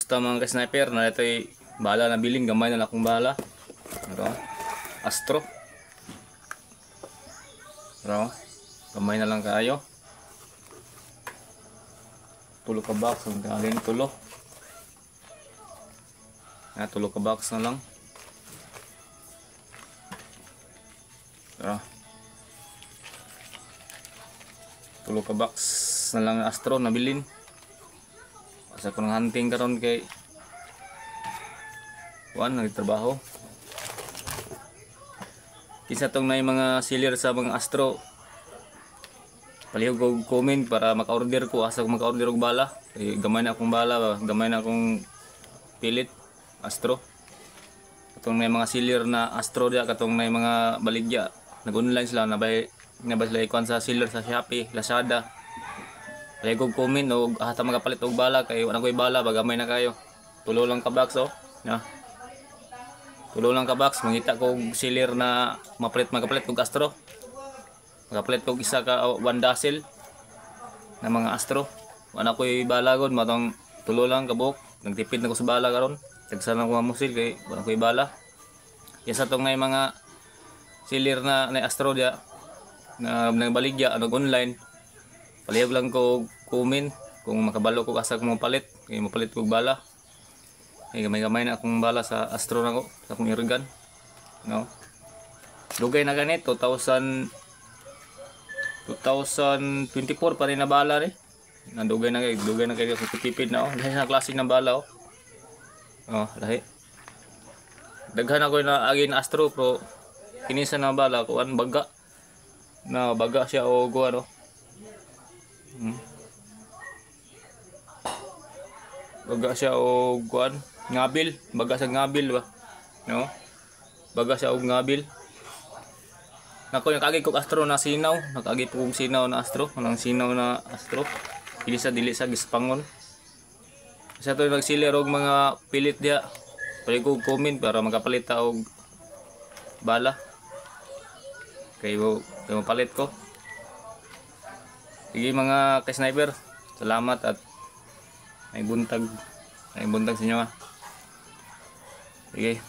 Basta mga ka-sniper na ito'y bala na biling, gamay na lang akong bala. Ito, Astro. Ito, gamay na lang kayo. Tulo ka box, ang galing tulo. Tulo ka box na lang. Ito, tulo ka box na lang na Astro na bilin. Sa kung hunting karon kay Juan nagtrabaho. Isa tong na mga seller sa mga Astro. Palihog og comment para maka-order ko, asa ko maka-order og bala. Gamay na akong bala, gamay na akong pilit Astro. Katong na mga seller na Astro dia, katong na mga baligya. Nag-online sila nabay sila ikuan sa seller sa Shopee, Lazada. Palihog og comment og hata magapalit og bala kay wala koy bala, bagamay na kayo. Tulo lang ka box oh. Na. Tulo lang ka box, mangita ko og seller na magapalit og Astro. Magapalit ko isa ka one dozen na mga Astro. Wala ko'y bala gud, matong tulo lang ka buok. Nagtipid na ko sa bala karon. Tagsa na ko mamusil kay wala ko'y bala. Isa tong na mga seller na Astro dia na nagbaligya ano online. Palihog lang ko comment kung makabalo ko asa ko mapalit, kay mapalit ko bala. Ay gamay-gamay na akong bala sa Astro nako, sa akong airgun. No. Dugay na ganit 2024 pa rin na bala rin. Dugay na kayo sa tipid na oh. Dahil sa klase ng bala oh. Oh, lahi. Daghan ako na agi na Astro pro kinisa na bala ko an baga. Na baga siya o go ano. Baga siya o guan, ngabil, baga sa ngabil ba. No? Baga siya og ngabil. Nako nakagi ko Astro na sinaw, nakagi po kong sinaw na Astro, anang sinaw na Astro. Dili sa gispangon. Sa to nagsiler og mga pilit dia. Pwede ko comment para makapalit ta og bala. Kay mapalit ko. Sige mga ka-sniper, salamat at may buntag sa inyo. Sige.